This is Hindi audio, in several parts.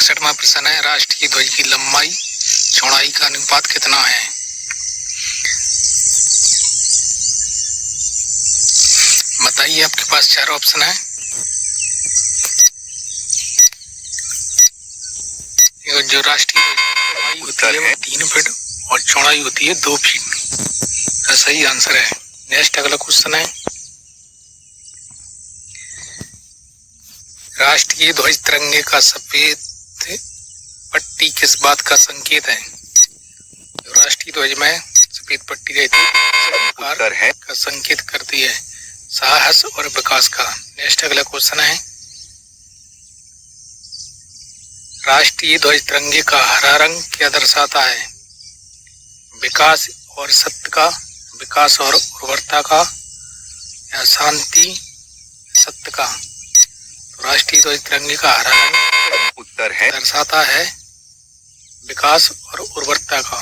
61वां प्रश्न है, राष्ट्रीय ध्वज की लंबाई चौड़ाई का अनुपात कितना है? बताइए, आपके पास 4 ऑप्शन है। जो राष्ट्रीय लंबाई होती है वो 3 फीट और चौड़ाई होती है 2 फीट। सही आंसर है। नेक्स्ट अगला क्वेश्चन है, राष्ट्रीय ध्वज तिरंगे का सफेद पट्टी किस बात का संकेत है? राष्ट्रीय ध्वज में सफेद पट्टी रहती है का संकेत करती है साहस और विकास का। नेक्स्ट अगला क्वेश्चन है, राष्ट्रीय ध्वज तिरंगे का हरा रंग क्या दर्शाता है? विकास और सत्य का, विकास और उर्वरता का, या शांति सत्य का? तो राष्ट्रीय ध्वज तिरंगे का हरा रंग उत्तर है दर्शाता है विकास और उर्वरता का।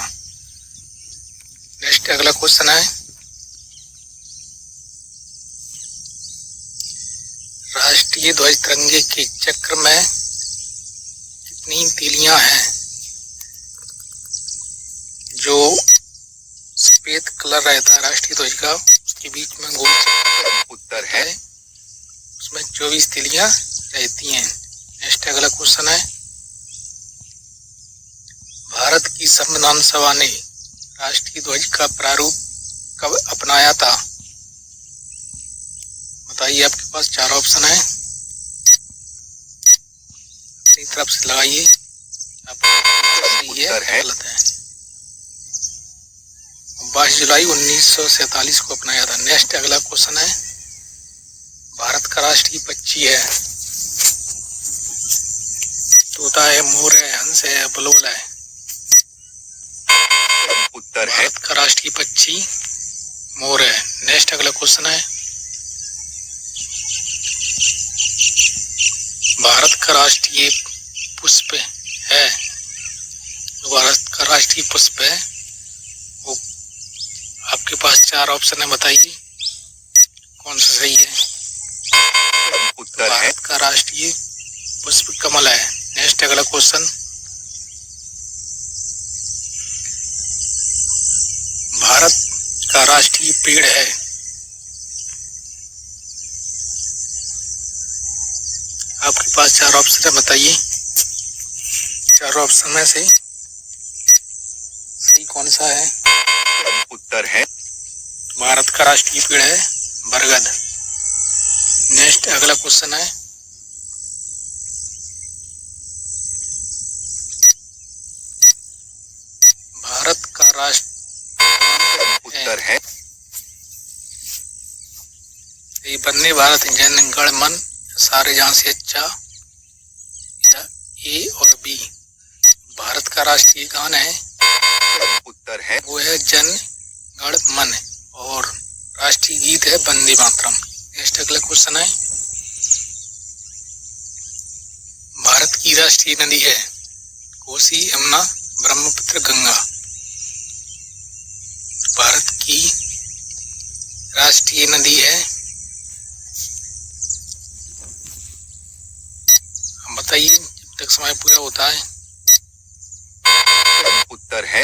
नेक्स्ट अगला क्वेश्चन है, राष्ट्रीय ध्वज तिरंगे के चक्र में कितनी तीलियां हैं? जो सफेद कलर रहता है राष्ट्रीय ध्वज का, उसके बीच में गोल चक्कर उत्तर है, उसमें 24 तीलियां रहती हैं। नेक्स्ट अगला क्वेश्चन है, भारत की संविधान सभा ने राष्ट्रीय ध्वज का प्रारूप कब अपनाया था? बताइए, आपके पास 4 ऑप्शन है, अपनी तरफ से लगाइए। सही है, गलत है। 22 जुलाई 1947 को अपनाया था। नेक्स्ट अगला क्वेश्चन है, भारत का राष्ट्रीय पक्षी है? तोता है, मोर है, हंस है, बलोला है? उत्तर है भारत का राष्ट्रीय पक्षी मोर है। नेक्स्ट अगला क्वेश्चन है, भारत का राष्ट्रीय पुष्प है? जो भारत का राष्ट्रीय पुष्प है वो, आपके पास 4 ऑप्शन है, बताइए कौन सा सही है? उत्तर भारत का राष्ट्रीय पुष्प कमल है। नेक्स्ट अगला क्वेश्चन, भारत का राष्ट्रीय पेड़ है? आपके पास 4 ऑप्शन है, बताइए 4 ऑप्शन में से सही कौन सा है? उत्तर है भारत का राष्ट्रीय पेड़ है बरगद। नेक्स्ट अगला क्वेश्चन है, भारत का राष्ट्र उत्तर है ये वंदे भारत जन गण मन सारे जहां से अच्छा, या ए और बी? भारत का राष्ट्रीय गान है, उत्तर है वो है जन गण मन, और राष्ट्रीय गीत है वंदे मातरम। नेक्स्ट अगला क्वेश्चन है, भारत की राष्ट्रीय नदी है? कोसी, यमुना, ब्रह्मपुत्र, गंगा? भारत की राष्ट्रीय नदी है, हम बताइए जब तक समय पूरा होता है। उत्तर है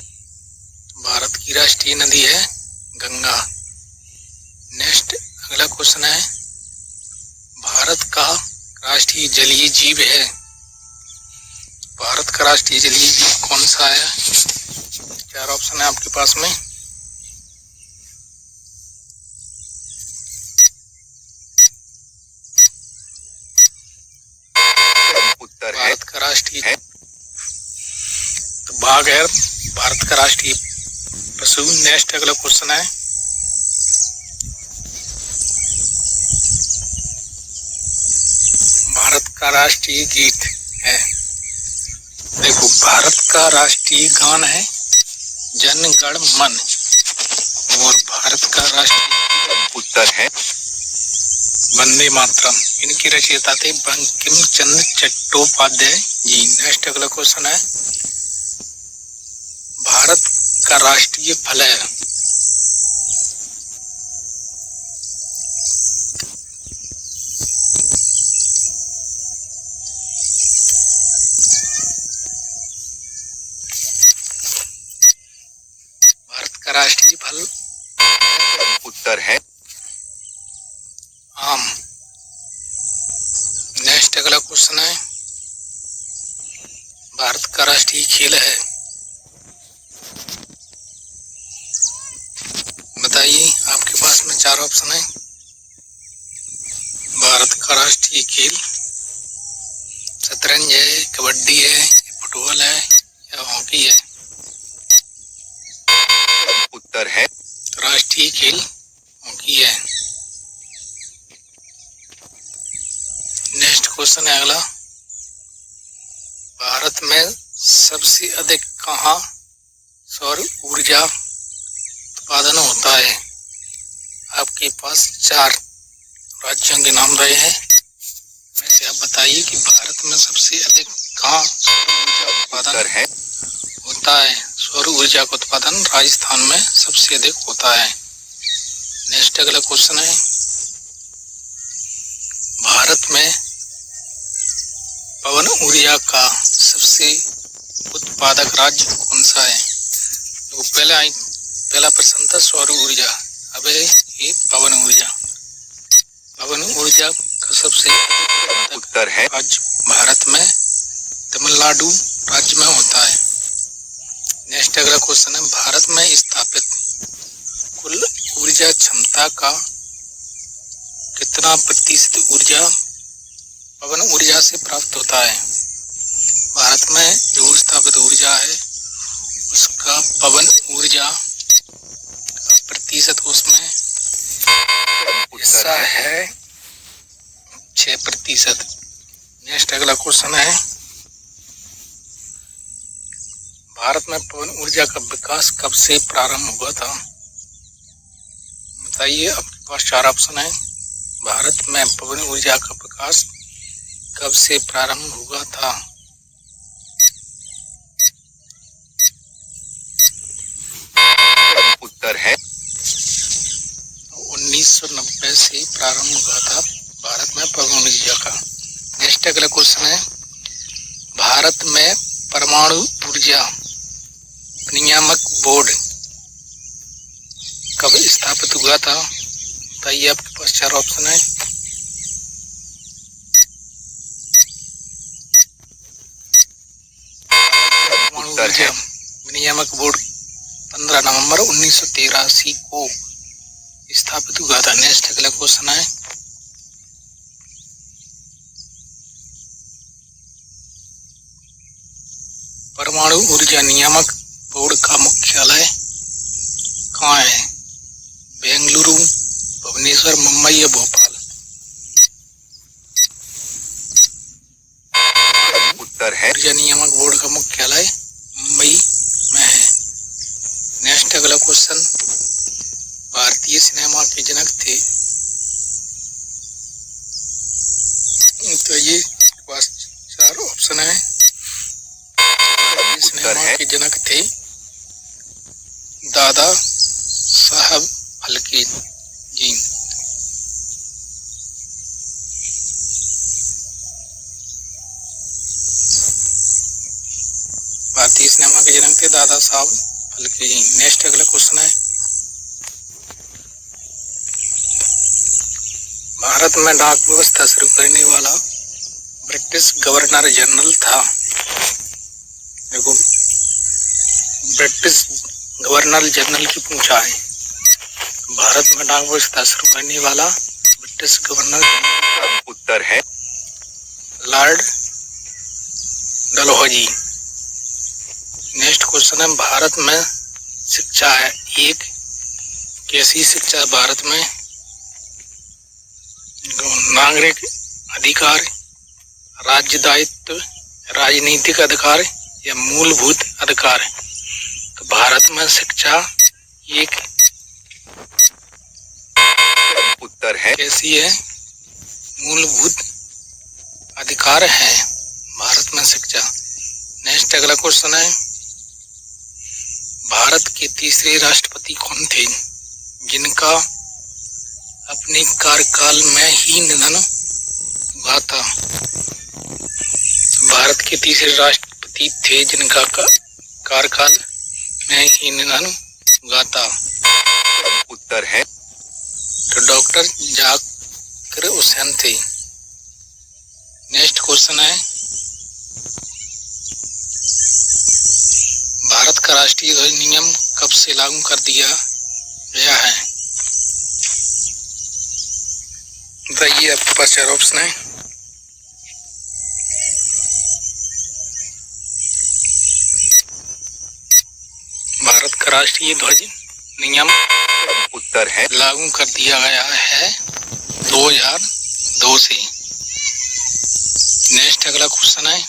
भारत की राष्ट्रीय नदी है गंगा। नेक्स्ट अगला क्वेश्चन है, भारत का राष्ट्रीय जलीय जीव है? भारत का राष्ट्रीय जलीय जीव कौन सा है? 4 ऑप्शन है आपके पास में। उत्तर है भारत का राष्ट्रीय है तो बाघ है भारत का राष्ट्रीय पशु। नेक्स्ट अगला क्वेश्चन है, भारत का राष्ट्रीय गीत है? देखो, भारत का राष्ट्रीय गान है जन गण मन, और भारत का राष्ट्रीय उत्तर है वंदे मातरम। इनकी रचयिता थे बंकिम चंद्र चट्टोपाध्याय जी। नेक्स्ट अगला क्वेश्चन है, भारत का राष्ट्रीय फल है? का राष्ट्रीय फल उत्तर है आम। नेक्स्ट अगला क्वेश्चन है, भारत का राष्ट्रीय खेल है, बताइए। आपके पास में 4 ऑप्शन है। भारत का राष्ट्रीय खेल शतरंज है, कबड्डी है, फुटबॉल है या हॉकी है? उत्तर है राष्ट्रीय खेल हॉकी है। नेक्स्ट क्वेश्चन है अगला, भारत में सबसे अधिक कहाँ सौर ऊर्जा उत्पादन होता है? आपके पास 4 राज्यों के नाम रहे हैं, वैसे आप बताइए कि भारत में सबसे अधिक कहाँ सौर ऊर्जा उत्पादन है होता है? सौर ऊर्जा का उत्पादन राजस्थान में सबसे अधिक होता है। नेक्स्ट अगला क्वेश्चन है, भारत में पवन ऊर्जा का सबसे उत्पादक राज्य कौन सा है? तो पहला प्रश्न था सौर ऊर्जा, अब है ये पवन ऊर्जा। पवन ऊर्जा का सबसे अधिक उत्तर है राज्य भारत में तमिलनाडु राज्य में होता है। नेक्स्ट अगला क्वेश्चन है, भारत में स्थापित कुल ऊर्जा क्षमता का कितना प्रतिशत ऊर्जा पवन ऊर्जा से प्राप्त होता है? भारत में जो स्थापित ऊर्जा है उसका पवन ऊर्जा का प्रतिशत उसमें हिस्सा है 6%। नेक्स्ट अगला क्वेश्चन है, भारत में पवन ऊर्जा का विकास कब से प्रारंभ हुआ था? बताइए। आपके पास 4 ऑप्शन है। भारत में पवन ऊर्जा का विकास कब से प्रारंभ हुआ था? उत्तर है 1990 से प्रारंभ हुआ था भारत में पवन ऊर्जा का। नेक्स्ट अगला क्वेश्चन है, भारत में परमाणु ऊर्जा नियामक बोर्ड कब स्थापित हुआ था? बताइए। आपके पास 4 ऑप्शन है। उत्तर है नियामक बोर्ड 15 नवंबर 1983 को स्थापित हुआ था। नेक्स्ट अगला क्वेश्चन है, परमाणु ऊर्जा नियामक बोर्ड का मुख्यालय कहाँ है? बेंगलुरु, भुवनेश्वर, मुंबई या भोपाल? उत्तर है ऊर्जा नियामक बोर्ड का मुख्यालय मुंबई में है। नेक्स्ट अगला क्वेश्चन, भारतीय सिनेमा के जनक थे? तो ये पास 4 ऑप्शन है। भारतीय सिनेमा के जनक थे दादा साहब फाल्के जी। भारतीय सिनेमा के जनक थे दादा साहब फाल्के जी। नेक्स्ट अगला क्वेश्चन है, भारत में डाक व्यवस्था शुरू करने वाला ब्रिटिश गवर्नर जनरल था? देखो, ब्रिटिश गवर्नर जनरल की पूछा है। भारत में डाक व्यवस्था शुरू करने वाला ब्रिटिश गवर्नर जनरल का उत्तर है लॉर्ड डलहौजी। नेक्स्ट क्वेश्चन है, भारत में शिक्षा है एक कैसी शिक्षा? भारत में नागरिक अधिकार, राज्य दायित्व, राजनीतिक अधिकार या मूलभूत अधिकार? तो भारत में शिक्षा एक उत्तर है कैसी है? मूलभूत अधिकार है भारत में शिक्षा। नेक्स्ट अगला क्वेश्चन है, भारत के तीसरे राष्ट्रपति कौन थे जिनका अपने कार्यकाल में ही निधन हुआ था? भारत के तीसरे राष्ट्रपति थे जिनका कार्यकाल में ही निधन गाता? उत्तर है तो डॉक्टर जाकिर हुसैन थे। नेक्स्ट क्वेश्चन है, भारत का राष्ट्रीय ध्वज नियम कब से लागू कर दिया गया है? बताइए, आपके पास 4 ऑप्शन है। भारत का राष्ट्रीय ध्वज नियम उत्तर है लागू कर दिया गया है 2002 से। नेक्स्ट अगला क्वेश्चन है,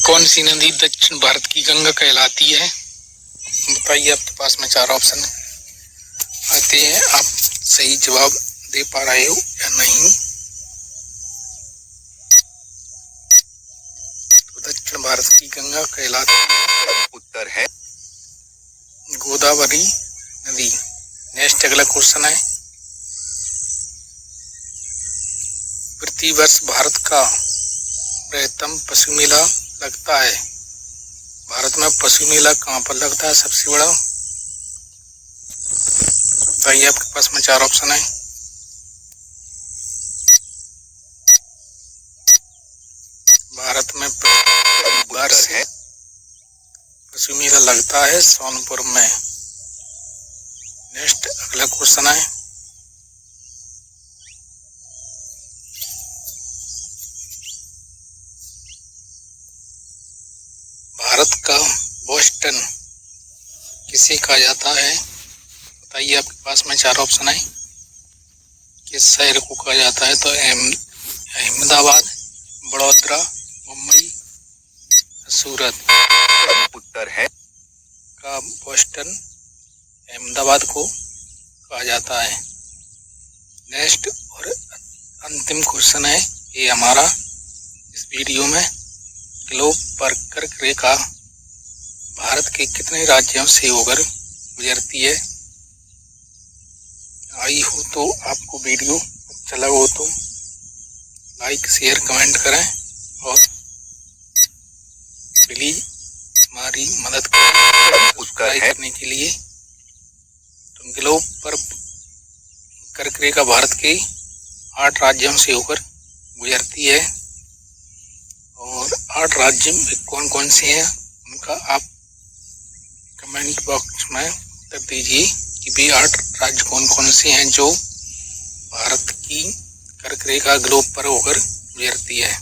कौन सी नदी दक्षिण भारत की गंगा कहलाती है? बताइए, आपके पास में 4 ऑप्शन आते हैं, आप सही जवाब दे पा रहे हो या नहीं। तो दक्षिण भारत की गंगा कहलाती है, उत्तर है गोदावरी नदी। नेक्स्ट अगला क्वेश्चन है, प्रतिवर्ष भारत का बृहत्तम पशु मेला लगता है। भारत में पशु मेला कहाँ पर लगता है सबसे बड़ा? बताइए, आपके पास में 4 ऑप्शन है। भारत में वर्ष है पशु मेला लगता है सोनपुर में। नेक्स्ट अगला क्वेश्चन है, भारत का बोस्टन किसे कहा जाता है? बताइए, आपके पास में 4 ऑप्शन है। किस शहर को कहा जाता है? तो अहमदाबाद, बड़ौदा, मुंबई, सूरत। उत्तर है का बोस्टन अहमदाबाद को कहा जाता है। नेक्स्ट और अंतिम क्वेश्चन है ये हमारा इस वीडियो में, ग्लोब पर कर्क रेखा भारत के कितने राज्यों से होकर गुजरती है? आई हो तो आपको वीडियो अच्छा लगा हो तो लाइक शेयर कमेंट करें और प्लीज हमारी मदद करें सब्सक्राइब करने के लिए। तो ग्लोब पर कर्क रेखा भारत के 8 राज्यों से होकर गुजरती है और 8 राज्य में कौन कौन से हैं उनका आप कमेंट बॉक्स में उत्तर दीजिए कि भी 8 राज्य कौन कौन से हैं जो भारत की कर्क रेखा ग्लोब पर होकर गुजरती है।